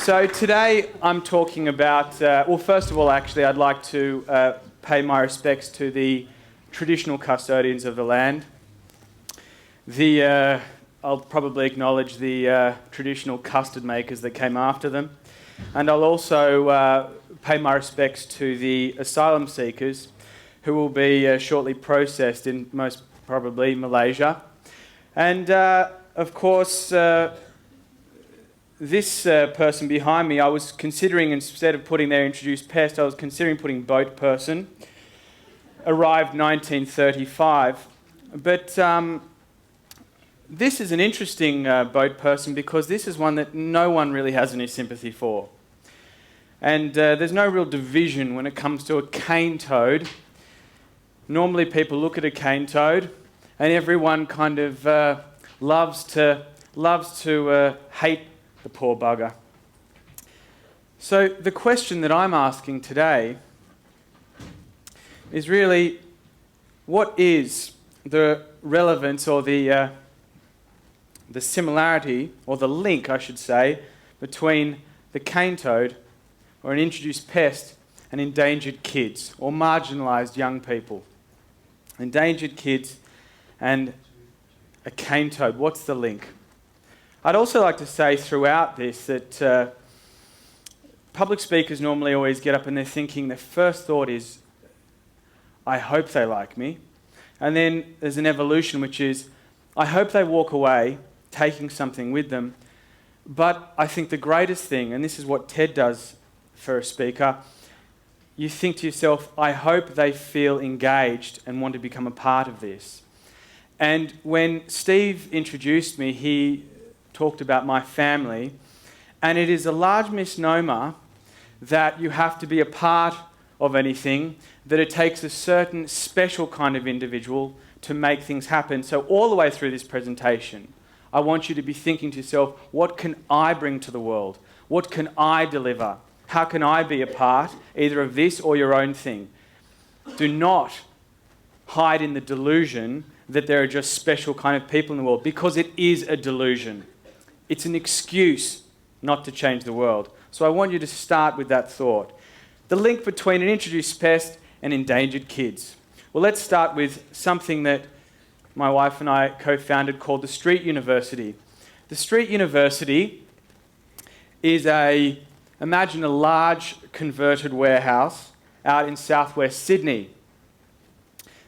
So today I'm talking about, well, first of all, actually, I'd like to pay my respects to the traditional custodians of the land. I'll probably acknowledge the traditional custard makers that came after them. And I'll also pay my respects to the asylum seekers who will be shortly processed in most probably Malaysia. And of course, this person behind me, I was considering, instead of putting there introduced pest, I was considering putting boat person. Arrived 1935. But this is an interesting boat person because this is one that no one really has any sympathy for. And there's no real division when it comes to a cane toad. Normally people look at a cane toad and everyone kind of loves to hate the poor bugger. So the question that I'm asking today is really, what is the relevance or the similarity, or the link, I should say, between the cane toad or an introduced pest and endangered kids or marginalised young people? Endangered kids and a cane toad, what's the link? I'd also like to say throughout this that public speakers normally always get up and they're thinking, their first thought is, I hope they like me. And then there's an evolution which is, I hope they walk away taking something with them. But I think the greatest thing, and this is what TED does for a speaker, you think to yourself, I hope they feel engaged and want to become a part of this. And when Steve introduced me, he talked about my family, and it is a large misnomer that you have to be a part of anything, that it takes a certain special kind of individual to make things happen. So all the way through this presentation, I want you to be thinking to yourself, what can I bring to the world? What can I deliver? How can I be a part either of this or your own thing? Do not hide in the delusion that there are just special kind of people in the world, because it is a delusion. It's an excuse not to change the world. So I want you to start with that thought. The link between an introduced pest and endangered kids. Well, let's start with something that my wife and I co-founded called the Street University. The Street University is imagine a large converted warehouse out in southwest Sydney.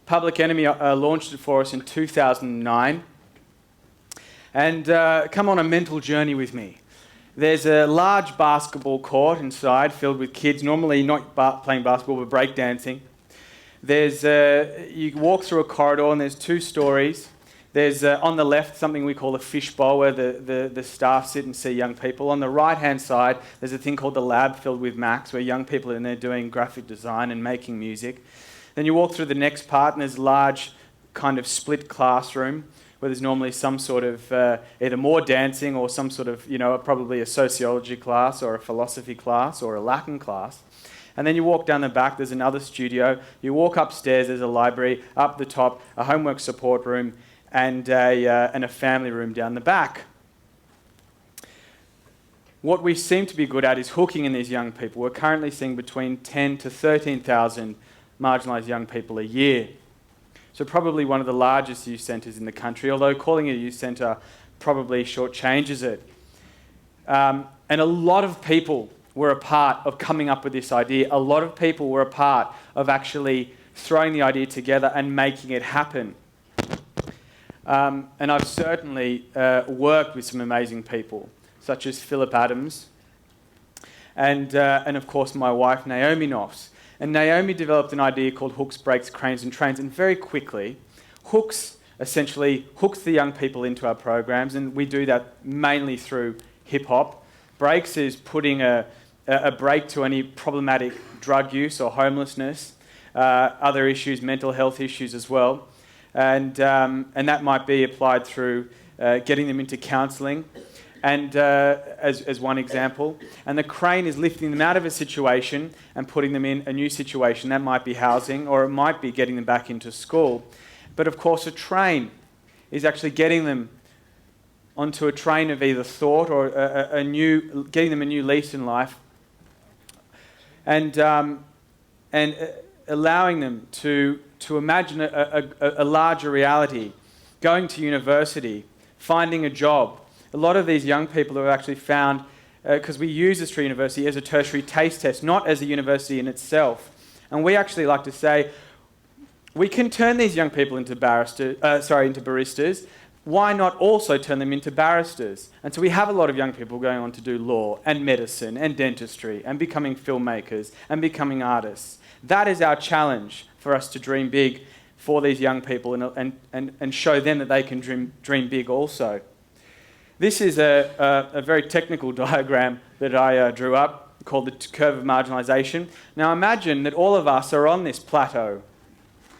Public Enemy launched it for us in 2009. And come on a mental journey with me. There's a large basketball court inside filled with kids, normally not playing basketball but breakdancing. You walk through a corridor and there's 2 stories. There's on the left something we call a fishbowl where the staff sit and see young people. On the right-hand side, there's a thing called the lab filled with Macs where young people are in there doing graphic design and making music. Then you walk through the next part and there's a large kind of split classroom where there's normally some sort of either more dancing or some sort of, probably a sociology class or a philosophy class or a Latin class. And then you walk down the back, there's another studio. You walk upstairs, there's a library. Up the top, a homework support room and a family room down the back. What we seem to be good at is hooking in these young people. We're currently seeing between 10 to 13,000 marginalised young people a year. So probably one of the largest youth centres in the country, although calling it a youth centre probably shortchanges it. And a lot of people were a part of coming up with this idea. A lot of people were a part of actually throwing the idea together and making it happen. And I've certainly worked with some amazing people, such as Philip Adams, and of course my wife Naomi Noffs. And Naomi developed an idea called hooks, breaks, cranes and trains, and very quickly, hooks essentially hooks the young people into our programs, and we do that mainly through hip-hop. Breaks is putting a break to any problematic drug use or homelessness, other issues, mental health issues as well. And that might be applied through getting them into counselling, and as one example. And the crane is lifting them out of a situation and putting them in a new situation. That might be housing, or it might be getting them back into school. But of course, a train is actually getting them onto a train of either thought or getting them a new lease in life, and allowing them to imagine a larger reality, going to university, finding a job. A lot of these young people have actually found, because we use the Street University as a tertiary taste test, not as a university in itself. And we actually like to say, we can turn these young people into baristas. Why not also turn them into barristers? And so we have a lot of young people going on to do law and medicine and dentistry and becoming filmmakers and becoming artists. That is our challenge for us to dream big for these young people and show them that they can dream big also. This is a very technical diagram that I drew up called the curve of marginalization. Now imagine that all of us are on this plateau.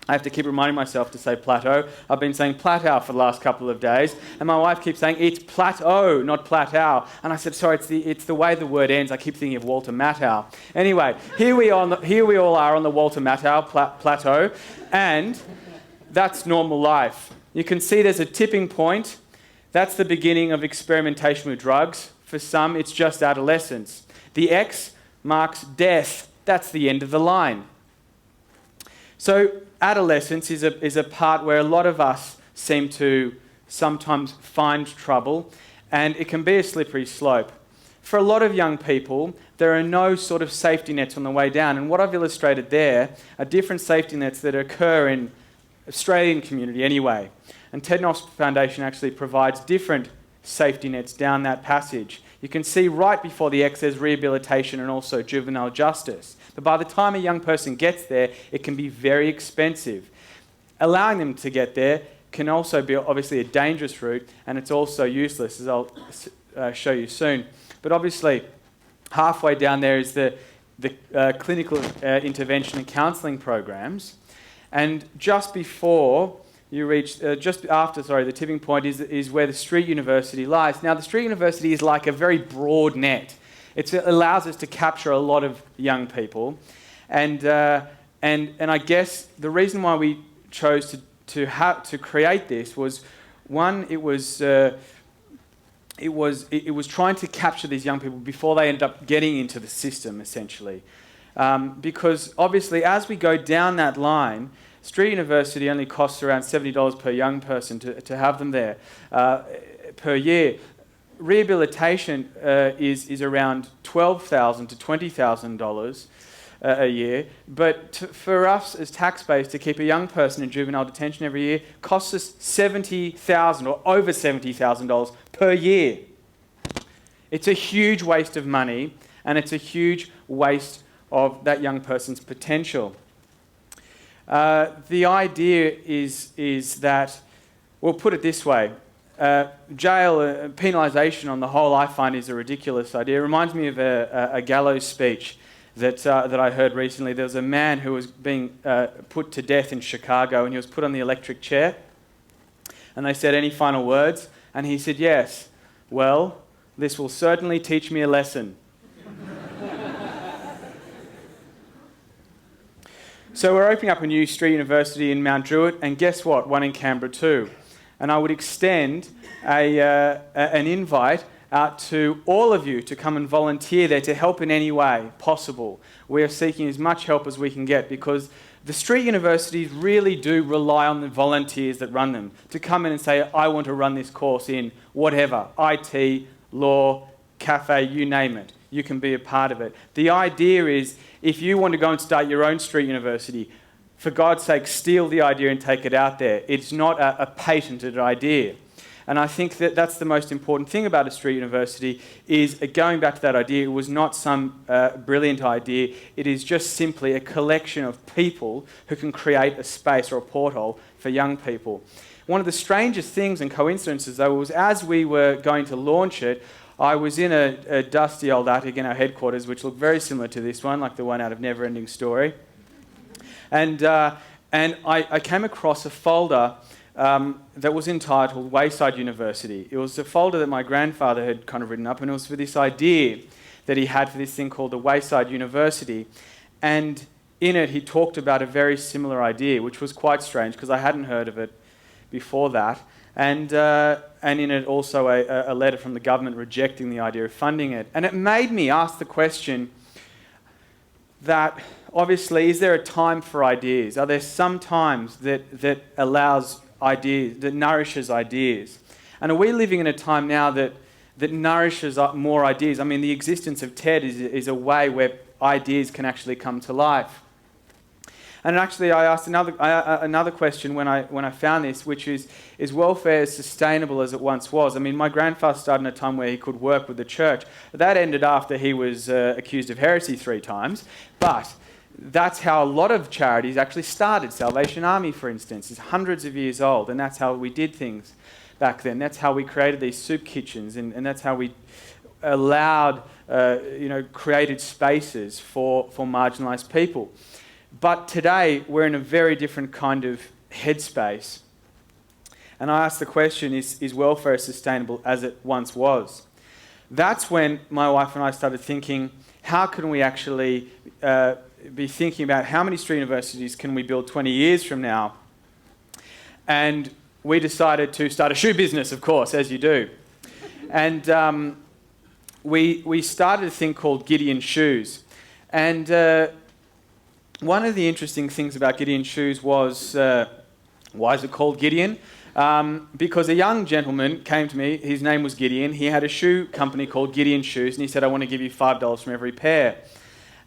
I have to keep reminding myself to say plateau. I've been saying plateau for the last couple of days, and my wife keeps saying it's plateau, not plateau. And I said, sorry, it's the way the word ends. I keep thinking of Walter Matthau. Anyway, here we all are on the Walter Matthau plateau, and that's normal life. You can see there's a tipping point. That's the beginning of experimentation with drugs. For some, it's just adolescence. The X marks death. That's the end of the line. So adolescence is a part where a lot of us seem to sometimes find trouble, and it can be a slippery slope. For a lot of young people, there are no sort of safety nets on the way down, and what I've illustrated there are different safety nets that occur in Australian community anyway. And Noffs Foundation actually provides different safety nets down that passage. You can see right before the X there's rehabilitation and also juvenile justice. But by the time a young person gets there, it can be very expensive. Allowing them to get there can also be obviously a dangerous route, and it's also useless, as I'll show you soon. But obviously, halfway down there is the clinical intervention and counselling programs. And just before you reach, the tipping point is where the Street University lies. Now, the Street University is like a very broad net. It allows us to capture a lot of young people, and I guess the reason why we chose to create this was, one, it was trying to capture these young people before they end up getting into the system, essentially, because obviously as we go down that line, Street University only costs around $70 per young person to have them there per year. Rehabilitation is around $12,000 to $20,000 a year, but for us as taxpayers to keep a young person in juvenile detention every year costs us $70,000 or over $70,000 per year. It's a huge waste of money, and it's a huge waste of that young person's potential. The idea is that, we'll put it this way, jail, penalisation on the whole, I find is a ridiculous idea. It reminds me of a gallows speech that I heard recently. There was a man who was being put to death in Chicago, and he was put on the electric chair. And they said, "Any final words?" And he said, "Yes. Well, this will certainly teach me a lesson." So we're opening up a new Street University in Mount Druitt, and guess what? One in Canberra too. And I would extend an invite out to all of you to come and volunteer there to help in any way possible. We are seeking as much help as we can get, because the Street Universities really do rely on the volunteers that run them to come in and say, "I want to run this course in whatever, IT, law, cafe, you name it. You can be a part of it." The idea is, if you want to go and start your own Street University, for God's sake, steal the idea and take it out there. It's not a patented idea. And I think that that's the most important thing about a Street University, is going back to that idea, it was not some brilliant idea. It is just simply a collection of people who can create a space or a porthole for young people. One of the strangest things and coincidences, though, was as we were going to launch it, I was in a dusty old attic in our headquarters, which looked very similar to this one, like the one out of Never-Ending Story. And I came across a folder that was entitled Wayside University. It was a folder that my grandfather had kind of written up, and it was for this idea that he had for this thing called the Wayside University. And in it, he talked about a very similar idea, which was quite strange because I hadn't heard of it before that. and in it also a letter from the government rejecting the idea of funding it. And it made me ask the question that, obviously, is there a time for ideas? Are there some times that allows ideas, that nourishes ideas? And are we living in a time now that nourishes more ideas? I mean, the existence of TED is a way where ideas can actually come to life. And actually, I asked another question when I found this, which is welfare as sustainable as it once was? I mean, my grandfather started in a time where he could work with the church. That ended after he was accused of heresy 3 times. But that's how a lot of charities actually started. Salvation Army, for instance, is hundreds of years old, and that's how we did things back then. That's how we created these soup kitchens, and that's how we allowed, created spaces for marginalised people. But today, we're in a very different kind of headspace. And I asked the question, is welfare as sustainable as it once was? That's when my wife and I started thinking, how can we actually be thinking about how many street universities can we build 20 years from now? And we decided to start a shoe business, of course, as you do. And we started a thing called Gideon Shoes. And one of the interesting things about Gideon Shoes was, why is it called Gideon? Because a young gentleman came to me, his name was Gideon, he had a shoe company called Gideon Shoes, and he said, I want to give you $5 from every pair.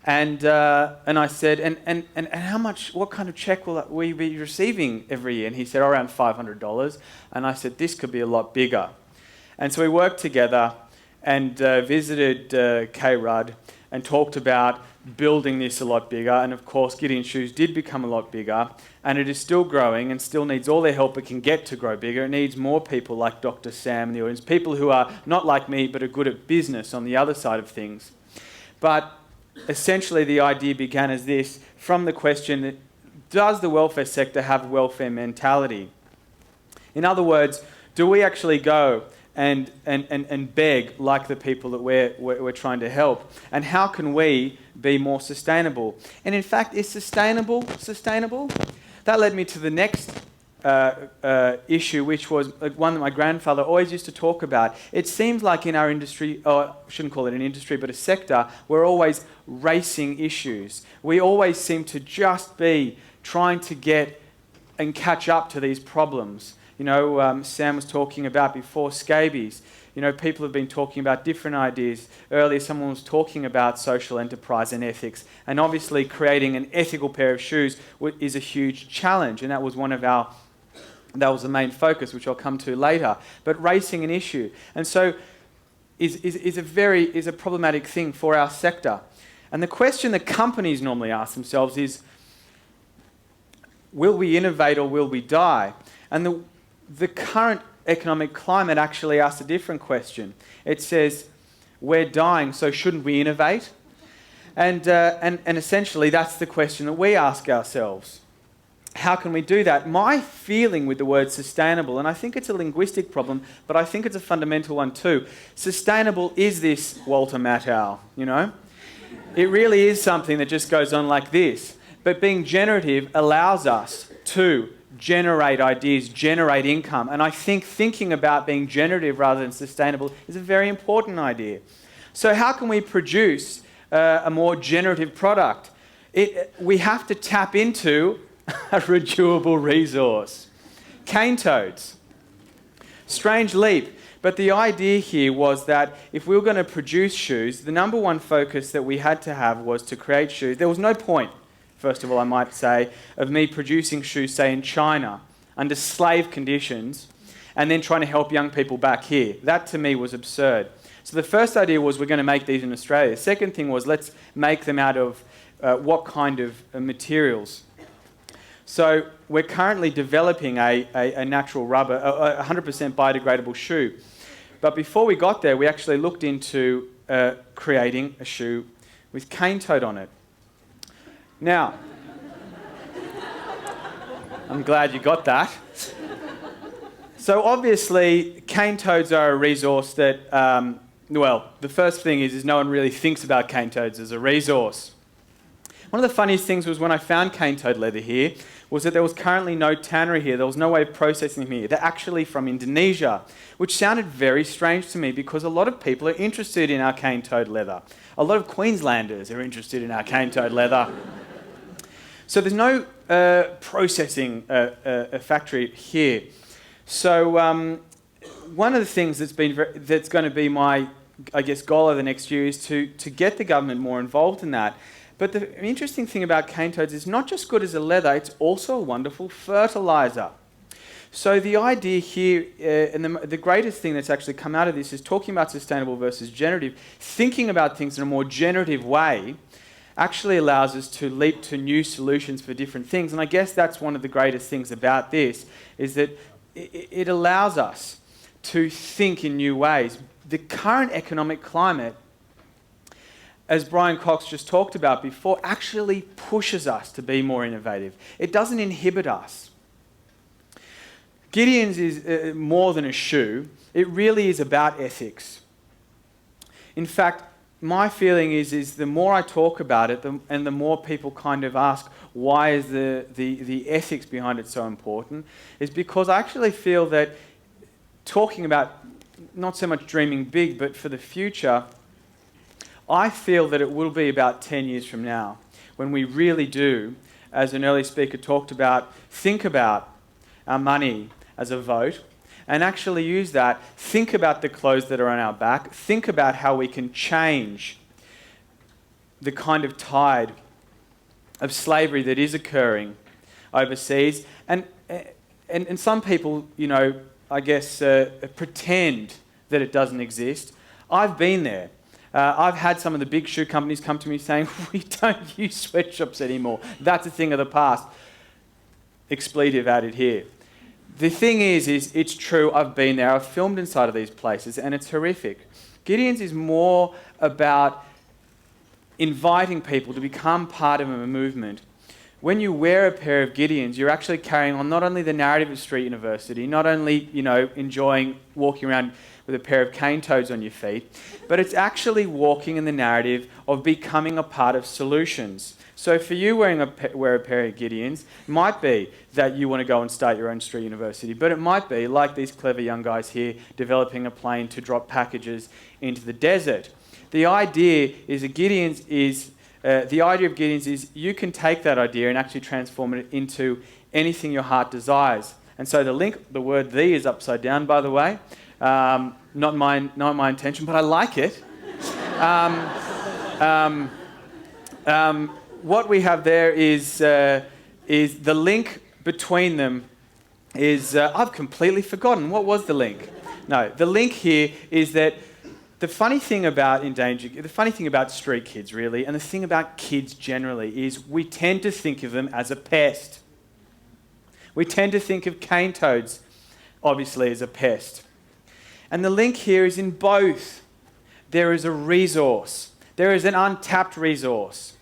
And I said, and how much, what kind of check will we be receiving every year? And he said, around $500. And I said, this could be a lot bigger. And so we worked together and visited K. Rudd and talked about building this a lot bigger. And of course, Gideon Shoes did become a lot bigger, and it is still growing and still needs all the help it can get to grow bigger. It needs more people like Dr. Sam in the audience, people who are not like me but are good at business on the other side of things. But essentially the idea began as this, from the question that, does the welfare sector have welfare mentality? In other words, do we actually go and beg like the people that we're trying to help? And how can we be more sustainable? And in fact, is sustainable? That led me to the next issue, which was one that my grandfather always used to talk about. It seems like in our industry, or I shouldn't call it an industry, but a sector, we're always racing issues. We always seem to just be trying to get and catch up to these problems. Sam was talking about before scabies. People have been talking about different ideas. Earlier, someone was talking about social enterprise and ethics. And obviously, creating an ethical pair of shoes is a huge challenge. And that was the main focus, which I'll come to later. But racing an issue. And so is a problematic thing for our sector. And the question that companies normally ask themselves is, will we innovate or will we die? And the current economic climate actually asks a different question. It says, we're dying, so shouldn't we innovate? And essentially that's the question that we ask ourselves. How can we do that? My feeling with the word sustainable, and I think it's a linguistic problem, but I think it's a fundamental one too. Sustainable is this Walter Matthau, It really is something that just goes on like this. But being generative allows us to generate ideas, generate income. And I think thinking about being generative rather than sustainable is a very important idea. So how can we produce a more generative product? We have to tap into a renewable resource. Cane toads. Strange leap. But the idea here was that if we were going to produce shoes, the number one focus that we had to have was to create shoes. There was no point, first of all, I might say, of me producing shoes, say, in China, under slave conditions, and then trying to help young people back here. That, to me, was absurd. So the first idea was we're going to make these in Australia. The second thing was let's make them out of what kind of materials. So we're currently developing a natural rubber, a 100% biodegradable shoe. But before we got there, we actually looked into creating a shoe with cane toad on it. Now, I'm glad you got that. So obviously, cane toads are a resource that, the first thing is no one really thinks about cane toads as a resource. One of the funniest things was when I found cane toad leather here, was that there was currently no tannery here. There was no way of processing them here. They're actually from Indonesia, which sounded very strange to me because a lot of people are interested in our cane-toed leather. A lot of Queenslanders are interested in our cane-toed leather. So there's no processing factory here. So one of the things that's going to be my, I guess, goal over the next year is to get the government more involved in that. But the interesting thing about cane toads is not just good as a leather, it's also a wonderful fertiliser. So the idea here, and the greatest thing that's actually come out of this is talking about sustainable versus generative. Thinking about things in a more generative way actually allows us to leap to new solutions for different things. And I guess that's one of the greatest things about this, is that it allows us to think in new ways. The current economic climate, as Brian Cox just talked about before, actually pushes us to be more innovative. It doesn't inhibit us. Gideon's is more than a shoe. It really is about ethics. In fact, my feeling is the more I talk about it, and the more people kind of ask, why is the ethics behind it so important, is because I actually feel that talking about not so much dreaming big, but for the future, I feel that it will be about 10 years from now when we really do, as an early speaker talked about, think about our money as a vote and actually use that. Think about the clothes that are on our back. Think about how we can change the kind of tide of slavery that is occurring overseas. And some people, I guess, pretend that it doesn't exist. I've been there. I've had some of the big shoe companies come to me saying, we don't use sweatshops anymore. That's a thing of the past. Expletive added here. The thing is it's true, I've been there, I've filmed inside of these places, and it's horrific. Gideon's is more about inviting people to become part of a movement. When you wear a pair of Gideon's, you're actually carrying on not only the narrative of Street University, not only, enjoying walking around with a pair of cane toads on your feet, but it's actually walking in the narrative of becoming a part of solutions. So for you wear a pair of Gideon's, it might be that you want to go and start your own Street University, but it might be, like these clever young guys here, developing a plane to drop packages into the desert. The idea is that the idea of Gideon's is you can take that idea and actually transform it into anything your heart desires. And so the word "the" is upside down, by the way. Not my intention, but I like it. What we have there is the link between them is I've completely forgotten. What was the link? No, the link here is that the funny thing about street kids really, and the thing about kids generally, is we tend to think of them as a pest. We tend to think of cane toads, obviously, as a pest. And the link here is in both. There is a resource. There is an untapped resource.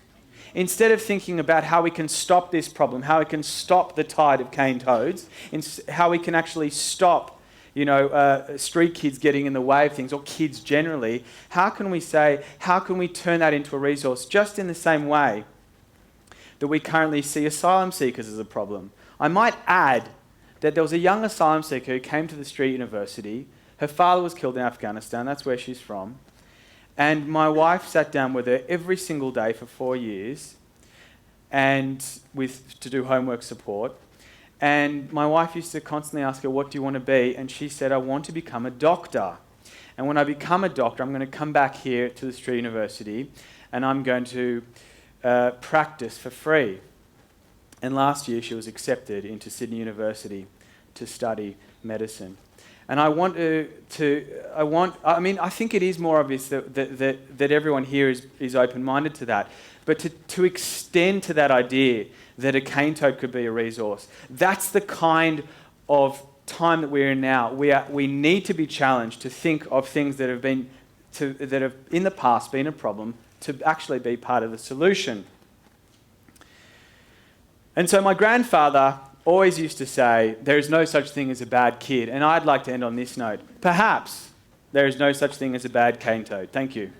Instead of thinking about how we can stop this problem, how we can stop the tide of cane toads, how we can actually stop street kids getting in the way of things, or kids generally, how can we turn that into a resource just in the same way that we currently see asylum seekers as a problem? I might add that there was a young asylum seeker who came to the Street University. Her father was killed in Afghanistan, that's where she's from. And my wife sat down with her every single day for 4 years to do homework support. And my wife used to constantly ask her, what do you want to be? And she said, I want to become a doctor. And when I become a doctor, I'm going to come back here to the Street University and I'm going to practice for free. And last year she was accepted into Sydney University to study medicine. And I think it is more obvious that everyone here is open-minded to that. But to extend to that idea that a cane toad could be a resource, that's the kind of time that we're in now. We need to be challenged to think of things that have in the past been a problem to actually be part of the solution. And so my grandfather always used to say, there is no such thing as a bad kid. And I'd like to end on this note. Perhaps there is no such thing as a bad cane toad. Thank you.